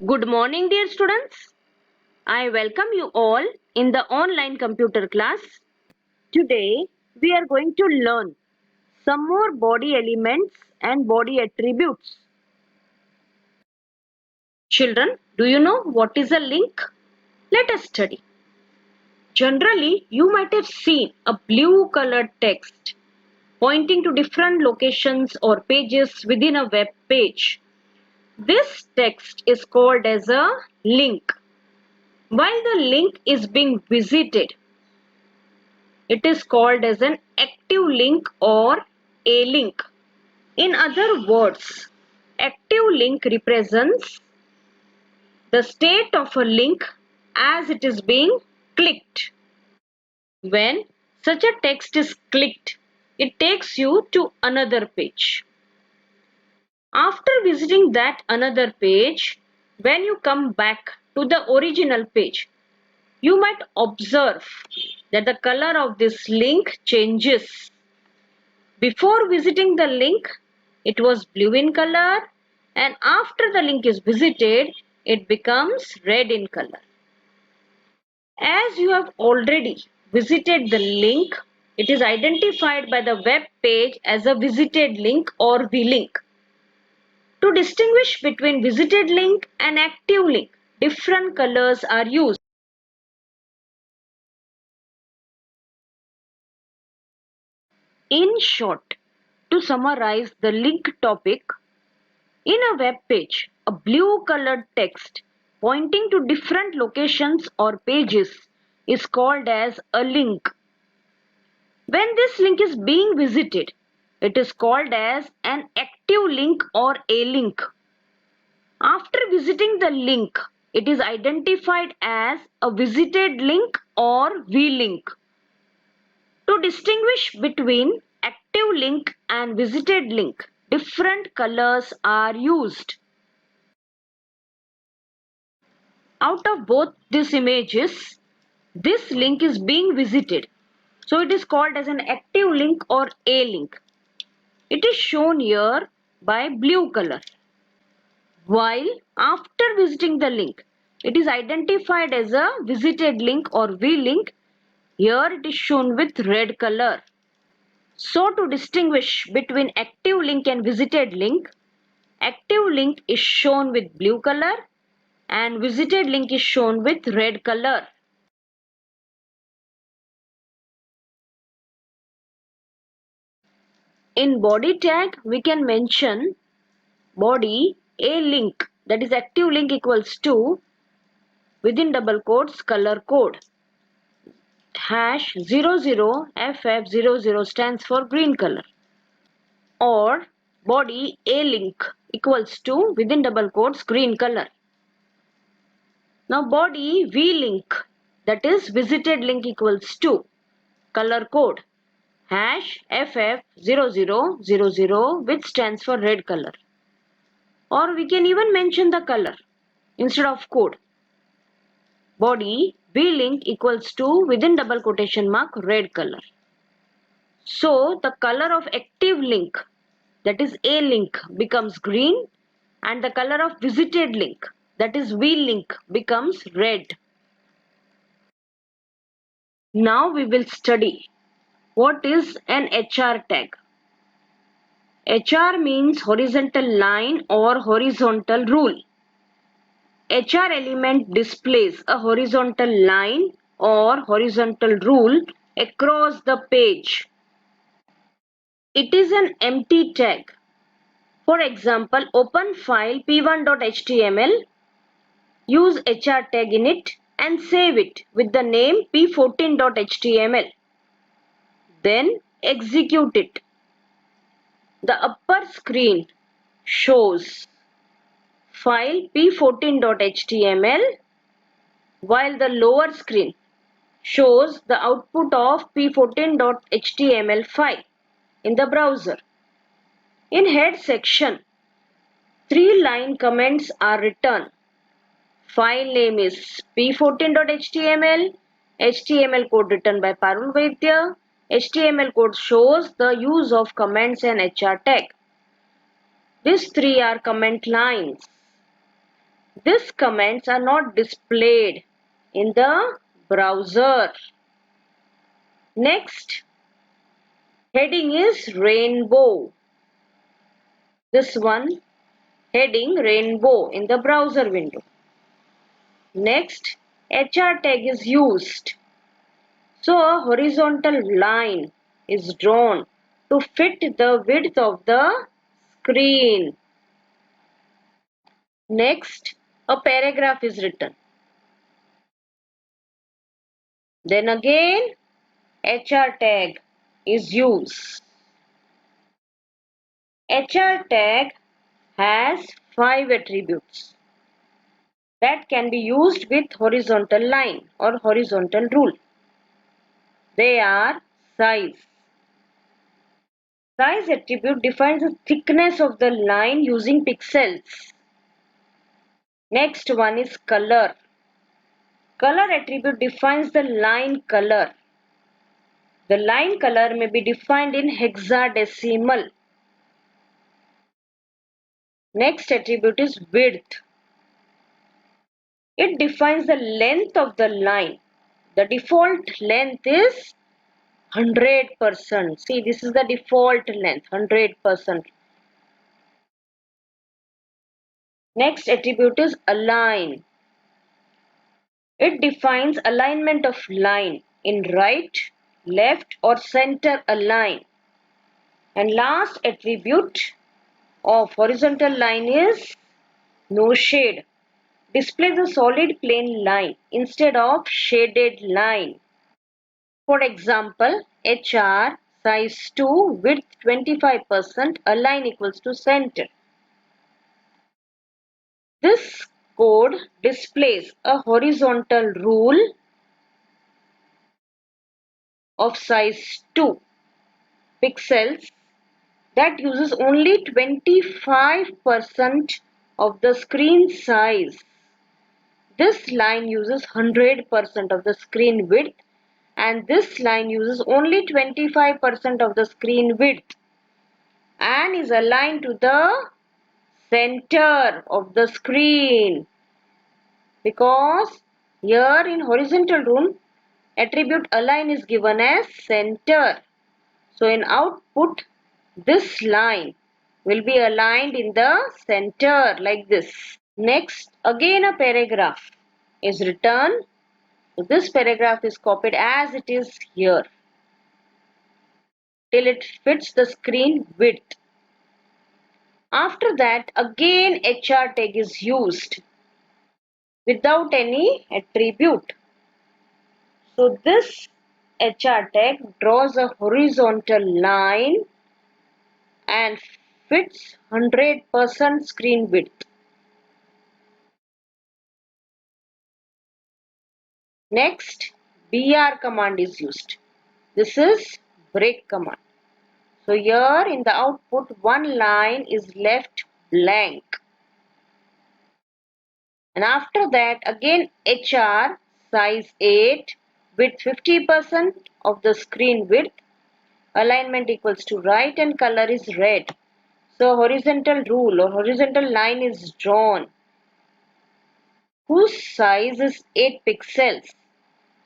Good morning, dear students. I welcome you all in the online computer class. Today, we are going to learn some more body elements and body attributes. Children, do you know what is a link? Let us study. Generally, you might have seen a blue colored text pointing to different locations or pages within a web page. This text is called as a link. While the link is being visited, it is called as an active link or a link. In other words, active link represents the state of a link as it is being clicked. When such a text is clicked, it takes you to another page. After visiting that another page, when you come back to the original page, you might observe that the color of this link changes. Before visiting the link, it was blue in color, and after the link is visited, it becomes red in color. As you have already visited the link, it is identified by the web page as a visited link or V-link. To distinguish between visited link and active link, different colors are used. In short, to summarize the link topic, in a web page, a blue colored text pointing to different locations or pages is called as a link. When this link is being visited, it is called as an active link or a link. After visiting the link, it is identified as a visited link or V-link. To distinguish between active link and visited link, different colors are used. Out of both these images, this link is being visited. So it is called as an active link or a link. It is shown here by blue color. While after visiting the link, it is identified as a visited link or V link. Here it is shown with red color. So to distinguish between active link and visited link, active link is shown with blue color and visited link is shown with red color. In body tag, we can mention body a link, that is active link equals to within double quotes color code #00FF00 stands for green color, or body a link equals to within double quotes green color. Now body V link, that is visited link equals to color code #FF0000 which stands for red color. Or we can even mention the color instead of code. Body V link equals to within double quotation mark red color. So the color of active link, that is A link, becomes green, and the color of visited link, that is V link, becomes red. Now we will study what is an HR tag. HR means horizontal line or horizontal rule. HR element displays a horizontal line or horizontal rule across the page. It is an empty tag. For example, open file p1.html, use HR tag in it and save it with the name p14.html. Then execute it. The upper screen shows file p14.html while the lower screen shows the output of p14.html file in the browser. In head section, 3-line comments are written. File name is p14.html, HTML code written by Parul Vaidya. HTML code shows the use of comments and HR tag. These three are comment lines. These comments are not displayed in the browser. Next, heading is rainbow. This one, heading rainbow in the browser window. Next, HR tag is used. So a horizontal line is drawn to fit the width of the screen. Next, a paragraph is written. Then again, HR tag is used. HR tag has 5 attributes that can be used with horizontal line or horizontal rule. They are size. Size attribute defines the thickness of the line using pixels. Next one is color. Color attribute defines the line color. The line color may be defined in hexadecimal. Next attribute is width. It defines the length of the line. The default length is 100%. See, this is the default length, 100%. Next attribute is align. It defines alignment of line in right, left or center align. And last attribute of horizontal line is no shade. Displays a solid plain line instead of shaded line. For example, HR size 2 width 25% align equals to center. This code displays a horizontal rule of size 2 pixels that uses only 25% of the screen size. This line uses 100% of the screen width and this line uses only 25% of the screen width and is aligned to the center of the screen, because here in horizontal rule attribute align is given as center. So in output this line will be aligned in the center like this. Next, again a paragraph is written. So this paragraph is copied as it is here till it fits the screen width. After that, again HR tag is used without any attribute. So this HR tag draws a horizontal line and fits 100% screen width. Next, BR command is used. This is break command. So here in the output one line is left blank. And after that again HR size 8 with 50% of the screen width. Alignment equals to right and color is red. So horizontal rule or horizontal line is drawn whose size is 8 pixels.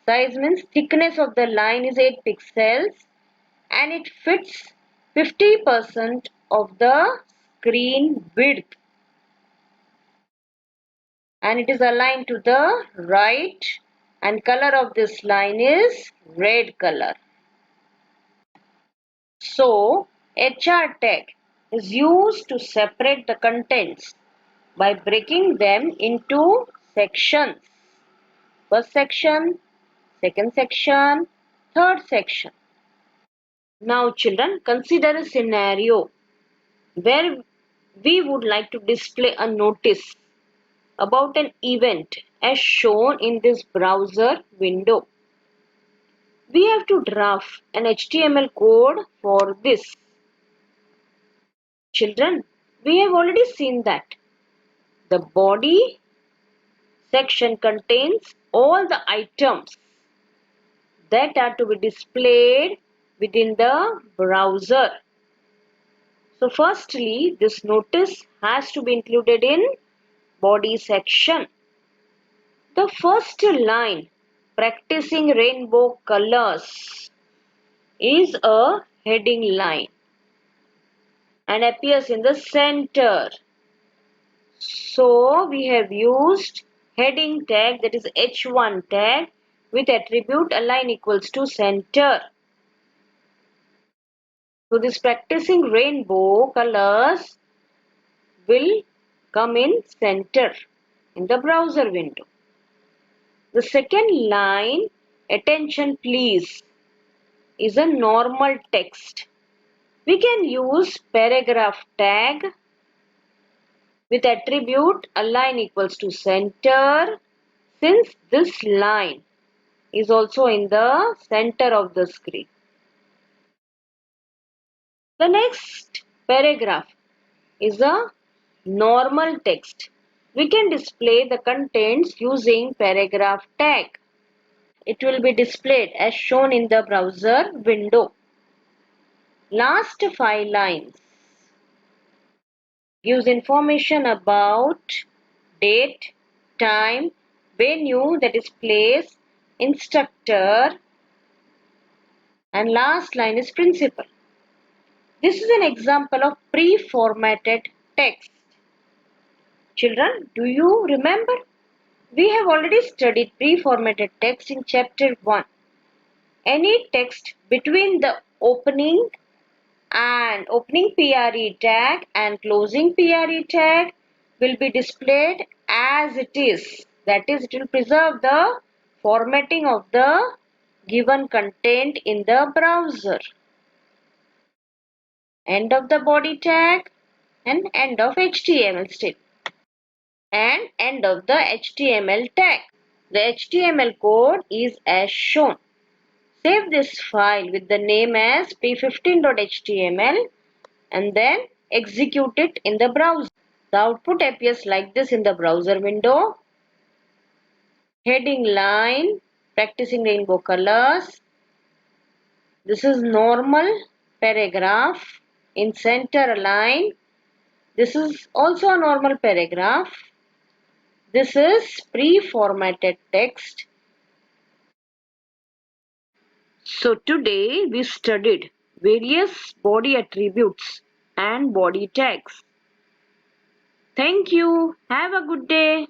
Size means thickness of the line is 8 pixels and it fits 50% of the screen width and it is aligned to the right and color of this line is red color. So HR tag is used to separate the contents by breaking them into sections. First section, second section, third section. Now children, consider a scenario where we would like to display a notice about an event as shown in this browser window. We have to draft an HTML code for this. Children, we have already seen that the body section contains all the items that are to be displayed within the browser. So firstly, this notice has to be included in body section. The first line, practicing rainbow colors, is a heading line and appears in the center. So we have used heading tag, that is H1 tag, with attribute align equals to center. So this practicing rainbow colors will come in center in the browser window. The second line, attention please, is a normal text. We can use paragraph tag with attribute align equals to center, since this line is also in the center of the screen. The next paragraph is a normal text. We can display the contents using paragraph tag. It will be displayed as shown in the browser window. Last 5 lines gives information about date, time, venue, that is place, instructor, and last line is principal. This is an example of pre-formatted text. Children, do you remember? We have already studied pre-formatted text in chapter 1. Any text between the opening PRE tag and closing PRE tag will be displayed as it is. That is, it will preserve the formatting of the given content in the browser. End of the body tag and end of HTML style and end of the HTML tag. The HTML code is as shown. Save this file with the name as p15.html and then execute it in the browser. The output appears like this in the browser window. Heading line, practicing rainbow colors. This is normal paragraph in center align. This is also a normal paragraph. This is pre-formatted text. So today we studied various body attributes and body tags. Thank you. Have a good day.